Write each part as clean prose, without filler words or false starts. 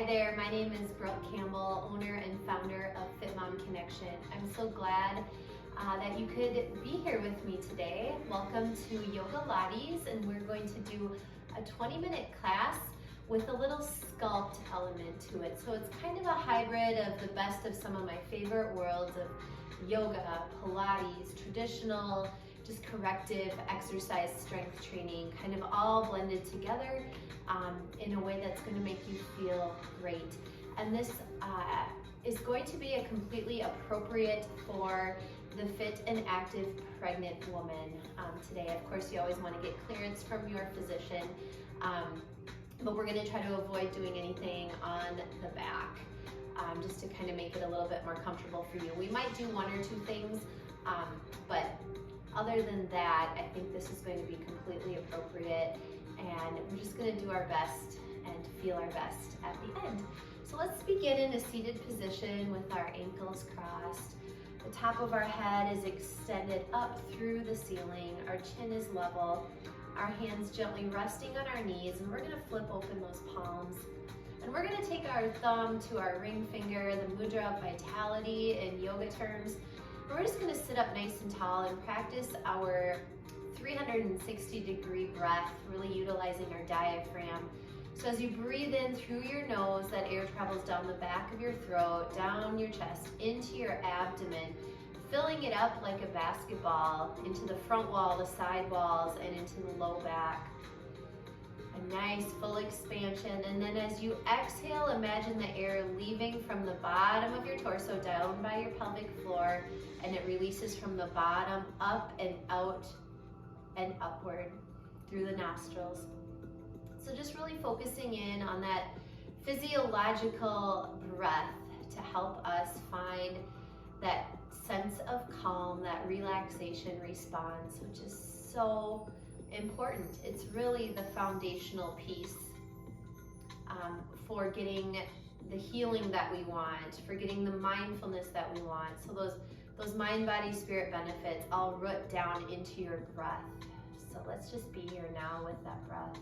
Hi there, my name is Brooke Campbell, owner and founder of Fit Mom Connection. I'm so glad that you could be here with me today. Welcome to Yoga Lattes, and we're going to do a 20-minute class with a little sculpt element to it. So it's kind of a hybrid of the best of some of my favorite worlds of yoga, Pilates, traditional, just corrective exercise strength training, kind of all blended together in a way that's going to make you feel great. And this is going to be a completely appropriate for the fit and active pregnant woman today. Of course, you always want to get clearance from your physician, but we're going to try to avoid doing anything on the back, just to kind of make it a little bit more comfortable for you. We might do one or two things, but other than that, I think this is going to be completely appropriate, and we're just going to do our best and feel our best at the end. So let's begin in a seated position with our ankles crossed. The top of our head is extended up through the ceiling. Our chin is level. Our hands gently resting on our knees, and we're going to flip open those palms. And we're going to take our thumb to our ring finger, the mudra of vitality in yoga terms. And we're just going to sit up nice and tall and practice our 360-degree breath, really utilizing our diaphragm. So as you breathe in through your nose, that air travels down the back of your throat, down your chest, into your abdomen, filling it up like a basketball, into the front wall, the side walls, and into the low back. A nice full expansion. And then as you exhale, imagine the air leaving from the bottom of your torso down by your pelvic floor, and it releases from the bottom up and out and upward through the nostrils. So just really focusing in on that physiological breath to help us find that sense of calm, that relaxation response, which is so important. It's really the foundational piece for getting the healing that we want, for getting the mindfulness that we want. So those mind, body, spirit benefits all root down into your breath. So let's just be here now with that breath.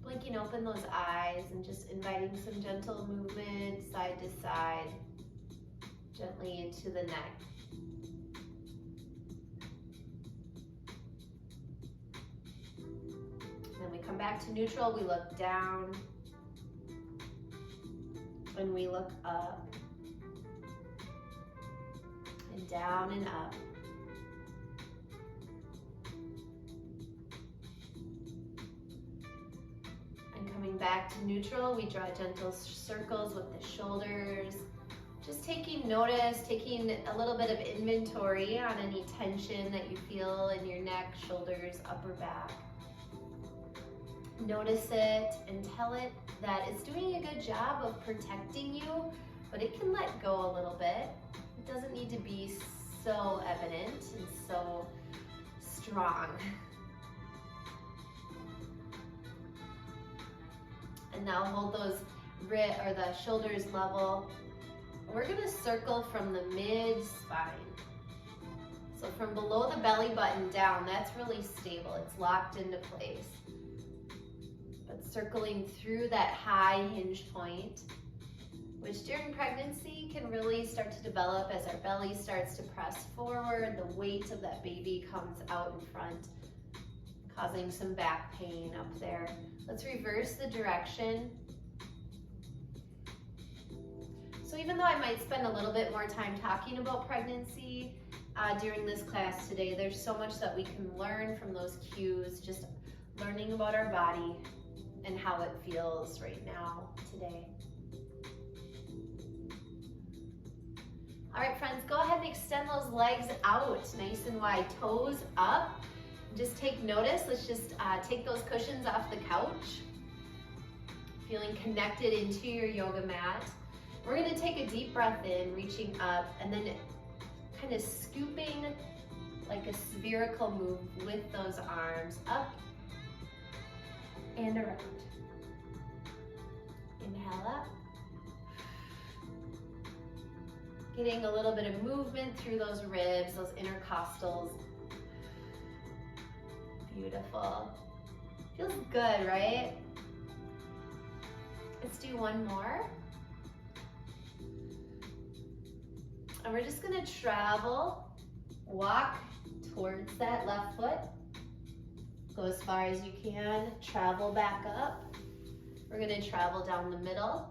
Blinking open those eyes and just inviting some gentle movement side to side, gently into the neck. Then we come back to neutral, we look down and we look up and down and up. Back to neutral, we draw gentle circles with the shoulders, just taking notice, taking a little bit of inventory on any tension that you feel in your neck, shoulders, upper back. Notice it and tell it that it's doing a good job of protecting you, but it can let go a little bit. It doesn't need to be so evident and so strong. And now hold those the shoulders level. We're going to circle from the mid-spine. So from below the belly button down, that's really stable. It's locked into place. But circling through that high hinge point, which during pregnancy can really start to develop as our belly starts to press forward. The weight of that baby comes out in front, causing some back pain up there. Let's reverse the direction. So even though I might spend a little bit more time talking about pregnancy during this class today, there's so much that we can learn from those cues, just learning about our body and how it feels right now, today. All right, friends, go ahead and extend those legs out nice and wide, toes up. Just take notice. Let's just take those cushions off the couch. feeling connected into your yoga mat. We're gonna take a deep breath in, reaching up, and then kind of scooping like a spherical move with those arms up and around. Inhale up. Getting a little bit of movement through those ribs, those intercostals. Beautiful. Feels good, right? Let's do one more. And we're just gonna travel, walk towards that left foot. Go as far as you can, travel back up. We're gonna travel down the middle.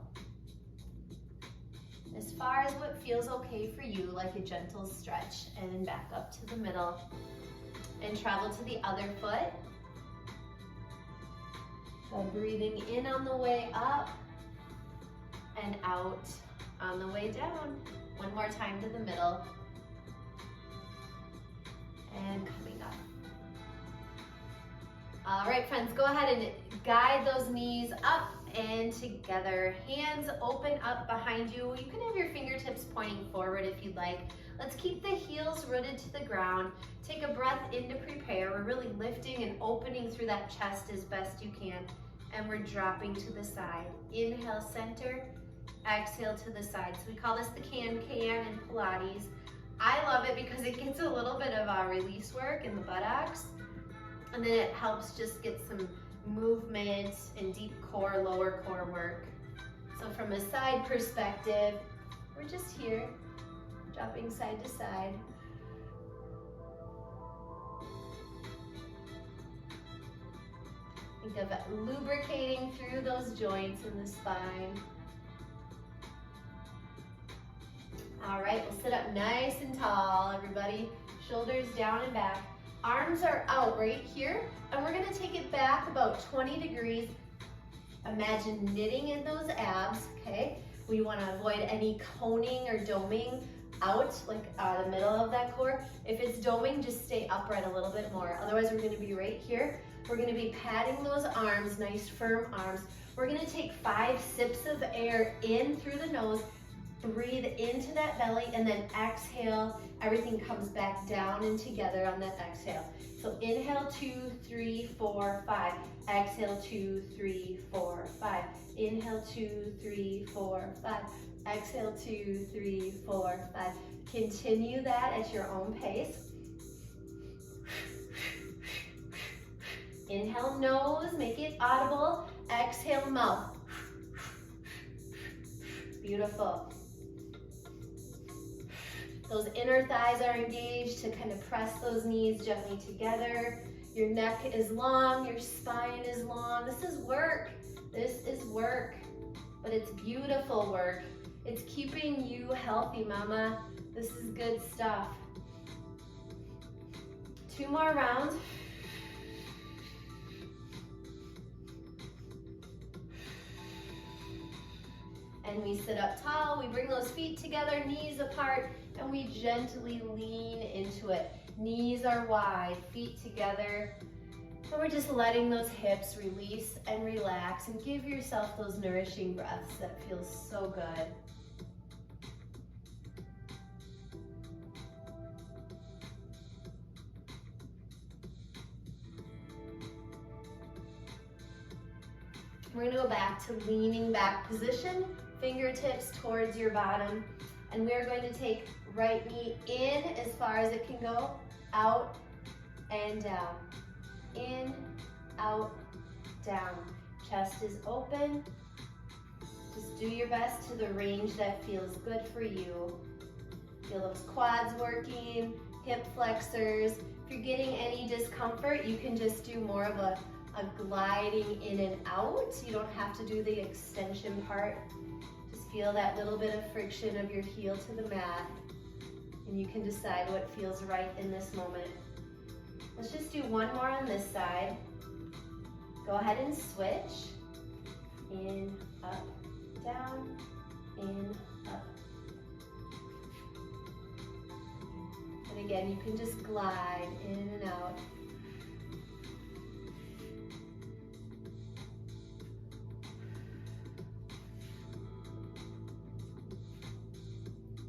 As far as what feels okay for you, like a gentle stretch, and then back up to the middle. And travel to the other foot. So breathing in on the way up and out on the way down. One more time to the middle. And coming up. All right, friends, go ahead and guide those knees up and together. Hands open up behind you. You can have your fingertips pointing forward if you'd like. Let's keep the heels rooted to the ground. Take a breath in to prepare. We're really lifting and opening through that chest as best you can. And we're dropping to the side. Inhale, center. Exhale to the side. So we call this the can-can in Pilates. I love it because it gets a little bit of release work in the buttocks. And then it helps just get some movement and deep core, lower core work. So from a side perspective, we're just here, dropping side to side. Think of lubricating through those joints in the spine. All right, we'll sit up nice and tall, everybody. Shoulders down and back. Arms are out right here, and we're gonna take it back about 20 degrees. Imagine knitting in those abs, okay? We wanna avoid any coning or doming out, like the middle of that core. If it's doming, just stay upright a little bit more. Otherwise, we're gonna be right here. We're gonna be patting those arms, nice firm arms. We're gonna take 5 sips of air in through the nose, breathe into that belly, and then exhale. Everything comes back down and together on that exhale. So inhale, 2, 3, 4, 5. Exhale, 2, 3, 4, 5. Inhale, 2, 3, 4, 5. Exhale, 2, 3, 4, 5. Continue that at your own pace. Inhale, nose, make it audible. Exhale, mouth. Beautiful. Those inner thighs are engaged to kind of press those knees gently together. Your neck is long, your spine is long. This is work. This is work, but it's beautiful work. It's keeping you healthy, mama. This is good stuff. 2 more rounds. And we sit up tall, we bring those feet together, knees apart, and we gently lean into it. Knees are wide, feet together. So we're just letting those hips release and relax, and give yourself those nourishing breaths that feel so good. We're gonna go back to leaning back position, fingertips towards your bottom, and we're going to take right knee in as far as it can go, out and down. In, out, down. Chest is open. Just do your best to the range that feels good for you. Feel those quads working, hip flexors. If you're getting any discomfort, you can just do more of a gliding in and out. You don't have to do the extension part. Just feel that little bit of friction of your heel to the mat, and you can decide what feels right in this moment. Let's just do one more on this side. Go ahead and switch. In, up, down, in, up. And again, you can just glide in and out.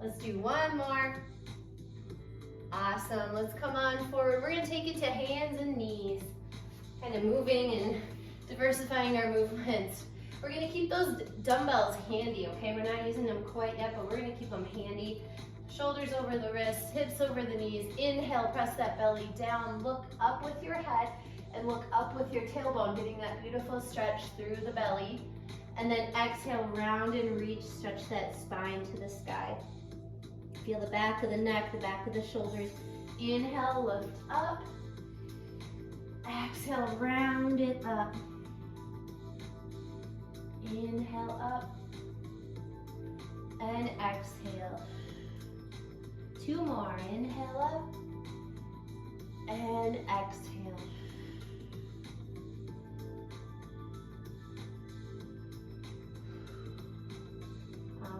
Let's do one more. Awesome. Let's come on forward. We're gonna take it to hands and knees. Kind of moving and diversifying our movements. We're gonna keep those dumbbells handy, okay? We're not using them quite yet, but we're gonna keep them handy. Shoulders over the wrists, hips over the knees. Inhale, press that belly down. Look up with your head and look up with your tailbone, getting that beautiful stretch through the belly. And then exhale, round and reach, stretch that spine to the sky. Feel the back of the neck, the back of the shoulders. Inhale, lift up. Exhale, round it up. Inhale up. And exhale. Two more. Inhale up. And exhale.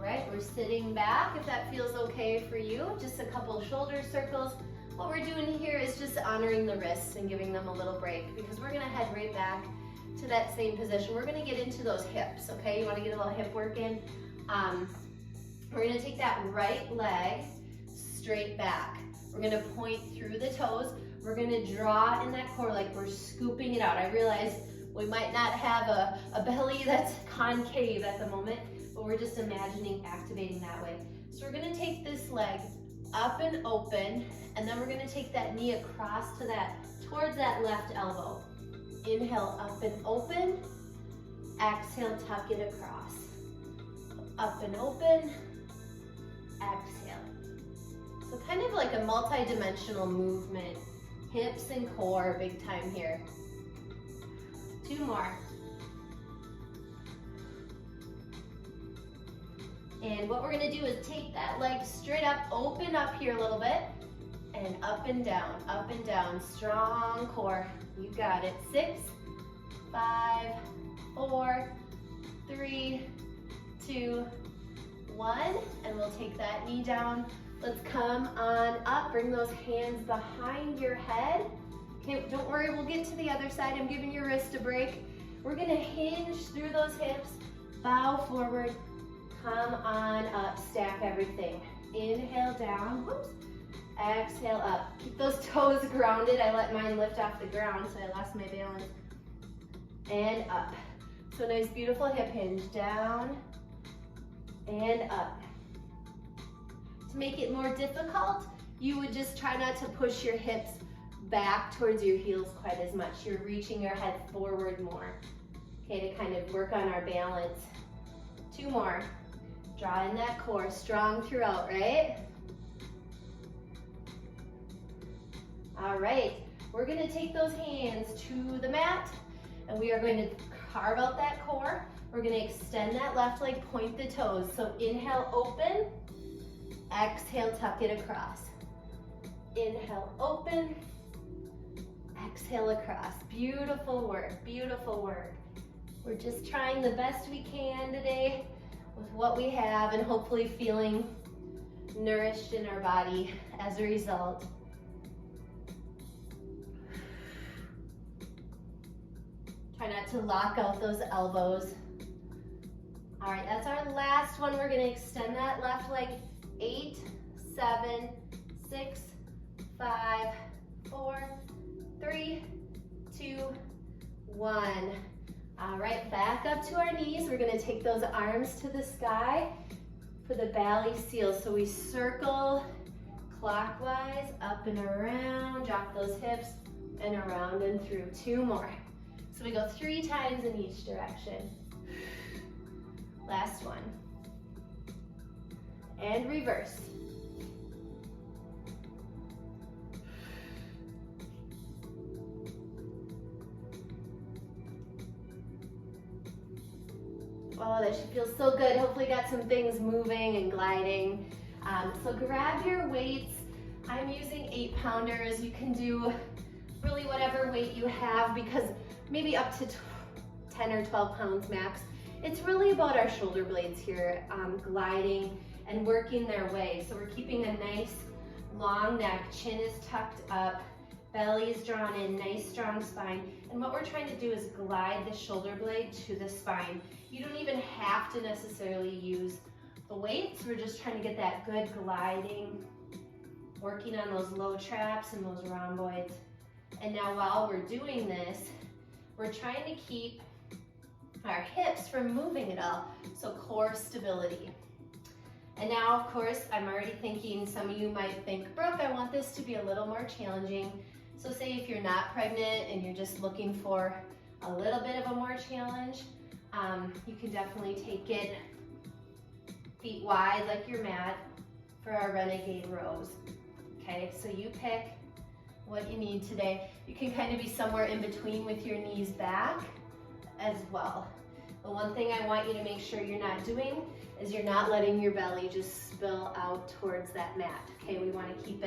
Right, we're sitting back if that feels okay for you. Just a couple shoulder circles. What we're doing here is just honoring the wrists and giving them a little break because we're gonna head right back to that same position. We're gonna get into those hips, okay? You wanna get a little hip work in. We're gonna take that right leg straight back. We're gonna point through the toes. We're gonna draw in that core like we're scooping it out. I realize we might not have a belly that's concave at the moment, but we're just imagining activating that way. So we're gonna take this leg up and open, and then we're gonna take that knee across to towards that left elbow. Inhale, up and open. Exhale, tuck it across. Up and open, exhale. So kind of like a multi-dimensional movement. Hips and core, big time here. Two more. And what we're gonna do is take that leg straight up, open up here a little bit, and up and down, strong core. You got it. 6, 5, 4, 3, 2, 1, and we'll take that knee down. Let's come on up, bring those hands behind your head. Okay, don't worry, we'll get to the other side. I'm giving your wrist a break. We're gonna hinge through those hips, bow forward, come on up, stack everything. Inhale down, whoops. Exhale up. Keep those toes grounded. I let mine lift off the ground, so I lost my balance. And up. So nice, beautiful hip hinge. Down and up. To make it more difficult, you would just try not to push your hips back towards your heels quite as much. You're reaching your head forward more. Okay, to kind of work on our balance. 2 more. Draw in that core, strong throughout, right? All right, we're gonna take those hands to the mat and we are going to carve out that core. We're gonna extend that left leg, point the toes. So inhale, open. Exhale, tuck it across. Inhale, open. Exhale across. Beautiful work, beautiful work. We're just trying the best we can today with what we have and hopefully feeling nourished in our body as a result. Try not to lock out those elbows. All right, that's our last one. We're gonna extend that left leg. 8, 7, 6, 5, 4, 3, 2, 1. All right, back up to our knees. We're gonna take those arms to the sky for the belly seal. So we circle clockwise, up and around, drop those hips, and around and through. 2 more. So we go 3 times in each direction. Last one. And reverse. Oh, that should feel so good. Hopefully got some things moving and gliding. So grab your weights. I'm using 8-pounders. You can do really whatever weight you have because maybe up to 10 or 12 pounds max. It's really about our shoulder blades here, gliding and working their way. So we're keeping a nice long neck, chin is tucked up, belly is drawn in, nice strong spine. And what we're trying to do is glide the shoulder blade to the spine. You don't even have to necessarily use the weights, we're just trying to get that good gliding, working on those low traps and those rhomboids. And now while we're doing this, we're trying to keep our hips from moving at all, so core stability. And now, of course, I'm already thinking, some of you might think, Brooke, I want this to be a little more challenging. So say if you're not pregnant and you're just looking for a little bit of a more challenge, you can definitely take it feet wide like your mat for our renegade rows. Okay, so you pick what you need today. You can kind of be somewhere in between with your knees back as well. The one thing I want you to make sure you're not doing is you're not letting your belly just spill out towards that mat. Okay, we want to keep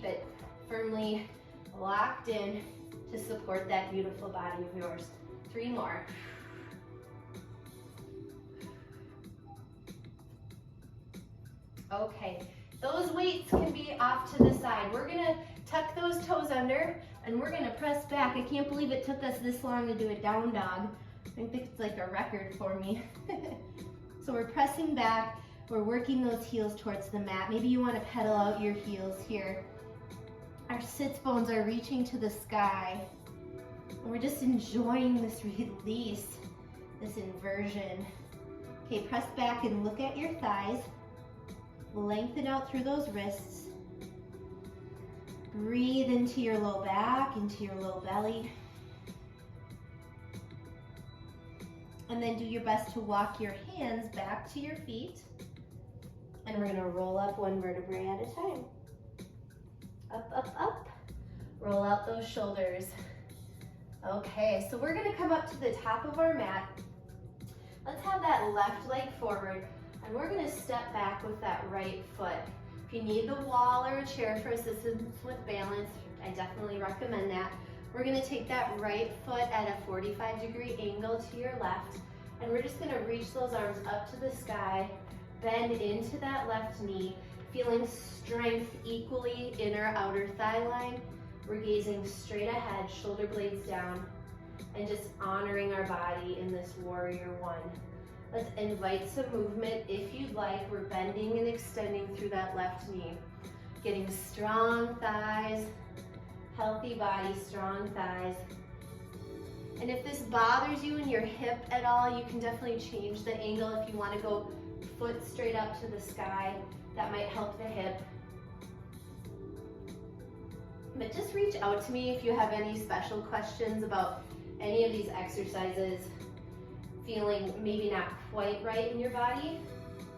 it firmly locked in to support that beautiful body of yours. 3 more. Okay, those weights can be off to the side. We're gonna tuck those toes under and we're gonna press back. I can't believe it took us this long to do a down dog. I think it's like a record for me. So we're pressing back, we're working those heels towards the mat. Maybe you want to pedal out your heels here. Our sits bones are reaching to the sky. And we're just enjoying this release, this inversion. Okay, press back and look at your thighs. Lengthen out through those wrists. Breathe into your low back, into your low belly. And then do your best to walk your hands back to your feet. And we're gonna roll up 1 vertebrae at a time. Up, up, up. Roll out those shoulders. Okay, so we're gonna come up to the top of our mat. Let's have that left leg forward, and we're gonna step back with that right foot. If you need the wall or a chair for assistance with balance, I definitely recommend that. We're gonna take that right foot at a 45-degree angle to your left, and we're just gonna reach those arms up to the sky, bend into that left knee, feeling strength equally in our outer thigh line. We're gazing straight ahead, shoulder blades down, and just honoring our body in this warrior 1. Let's invite some movement if you'd like. We're bending and extending through that left knee, getting strong thighs, healthy body, strong thighs. And if this bothers you in your hip at all, you can definitely change the angle. If you want to go foot straight up to the sky, that might help the hip. But just reach out to me if you have any special questions about any of these exercises, feeling maybe not quite right in your body.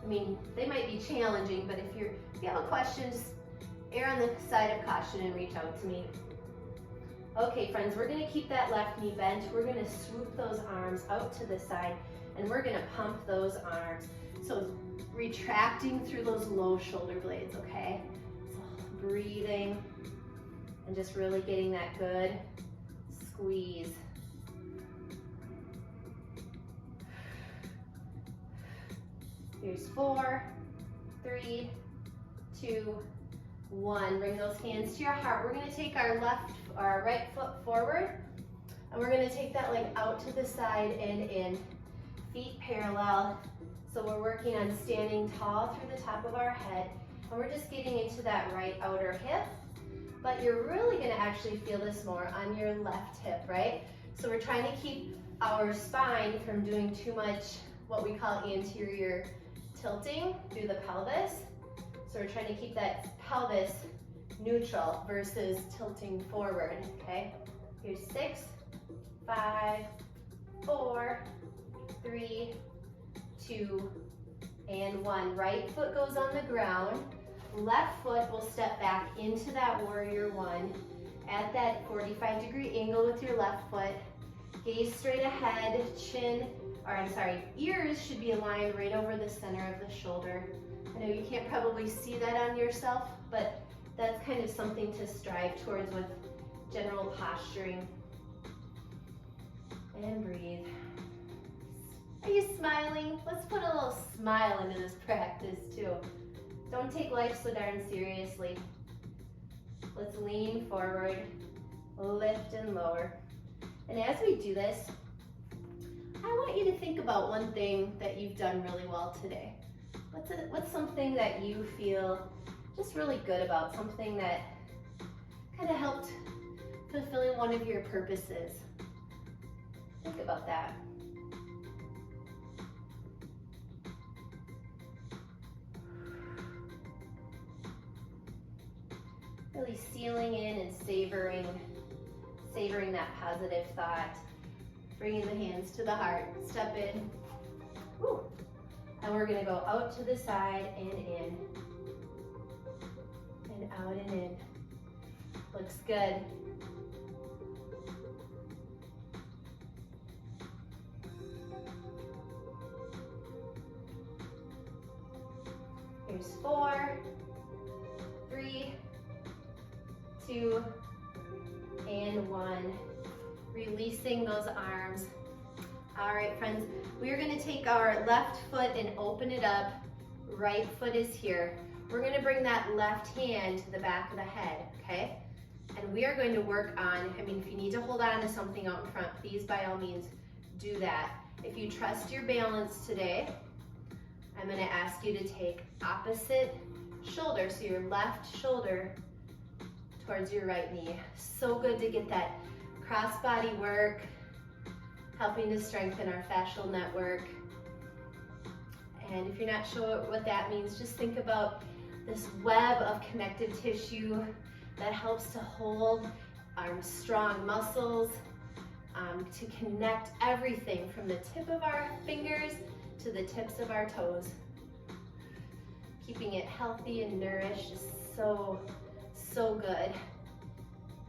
I mean, they might be challenging, but if you have a question, just err on the side of caution and reach out to me. Okay, friends, we're gonna keep that left knee bent. We're gonna swoop those arms out to the side, and we're gonna pump those arms. So retracting through those low shoulder blades, okay? So breathing and just really getting that good squeeze. Here's 4, 3, 2, 1. Bring those hands to your heart. We're gonna take our right foot forward, and we're gonna take that leg out to the side and in. Feet parallel. So we're working on standing tall through the top of our head, and we're just getting into that right outer hip, but you're really gonna actually feel this more on your left hip, right? So we're trying to keep our spine from doing too much what we call anterior tilting through the pelvis. So we're trying to keep that pelvis neutral versus tilting forward, okay? Here's 6, 5, 4, 3, 2, and 1. Right foot goes on the ground. Left foot will step back into that warrior 1 at that 45-degree angle with your left foot. Gaze straight ahead, ears should be aligned right over the center of the shoulder. I know you can't probably see that on yourself, but that's kind of something to strive towards with general posturing. And breathe. Are you smiling? Let's put a little smile into this practice too. Don't take life so darn seriously. Let's lean forward, lift and lower. And as we do this, I want you to think about one thing that you've done really well today. What's something that you feel just really good about, something that kind of helped fulfilling one of your purposes? Think about that. Really sealing in and savoring that positive thought. Bringing the hands to the heart, step in. Woo. And we're gonna go out to the side and in. And out and in. Looks good. Here's 4, 3, 2, and 1. Releasing those arms. All right, friends, we are going to take our left foot and open it up. Right foot is here. We're going to bring that left hand to the back of the head, okay? And we are going to work on, if you need to hold on to something out in front, please by all means do that. If you trust your balance today, I'm going to ask you to take opposite shoulder, so your left shoulder towards your right knee. So good to get that cross-body work, helping to strengthen our fascial network. And if you're not sure what that means, just think about this web of connective tissue that helps to hold our strong muscles, to connect everything from the tip of our fingers to the tips of our toes. Keeping it healthy and nourished is so good.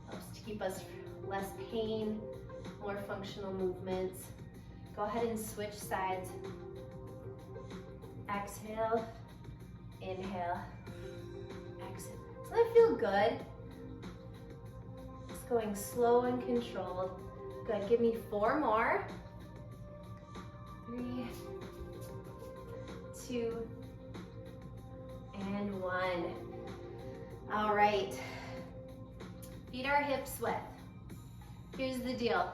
Helps to keep us less pain, more functional movements. Go ahead and switch sides. Exhale, inhale, exhale. Does that feel good? Just going slow and controlled. Good, give me 4 more. 3, 2, and 1. All right, feet are hips width. Here's the deal.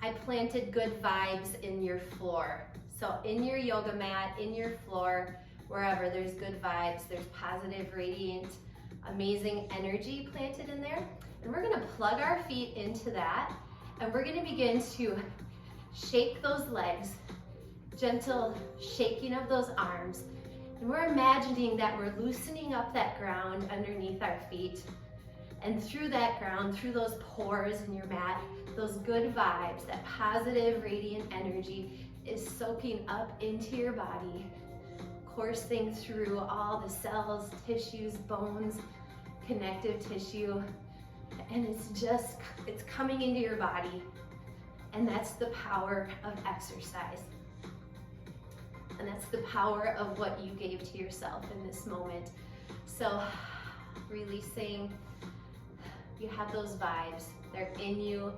I planted good vibes in your floor. So in your yoga mat, in your floor, wherever there's good vibes, there's positive, radiant, amazing energy planted in there. And we're gonna plug our feet into that, and we're gonna begin to shake those legs, gentle shaking of those arms. And we're imagining that we're loosening up that ground underneath our feet. And through that ground, through those pores in your mat, those good vibes, that positive, radiant energy is soaking up into your body, coursing through all the cells, tissues, bones, connective tissue, and it's coming into your body. And that's the power of exercise. And that's the power of what you gave to yourself in this moment. So releasing, you have those vibes, they're in you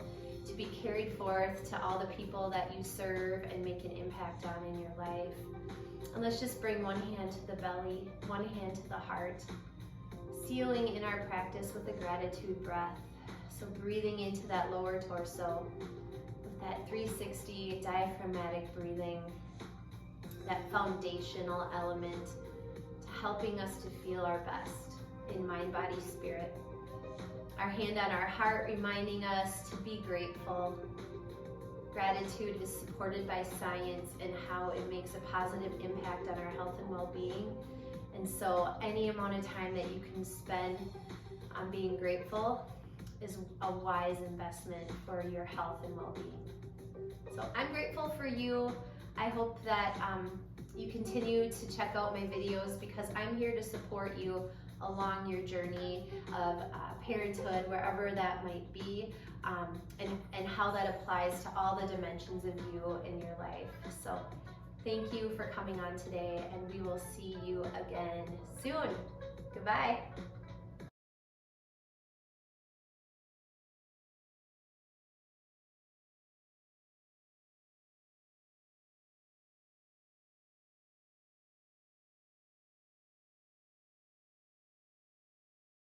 to be carried forth to all the people that you serve and make an impact on in your life. And let's just bring one hand to the belly, one hand to the heart, sealing in our practice with a gratitude breath. So breathing into that lower torso with that 360 diaphragmatic breathing, that foundational element to helping us to feel our best in mind, body, spirit. Our hand on our heart reminding us to be grateful. Gratitude is supported by science and how it makes a positive impact on our health and well-being. And so any amount of time that you can spend on being grateful is a wise investment for your health and well-being. So I'm grateful for you. I hope that you continue to check out my videos, because I'm here to support you along your journey of parenthood, wherever that might be, and how that applies to all the dimensions of you in your life. So thank you for coming on today, and we will see you again soon. Goodbye.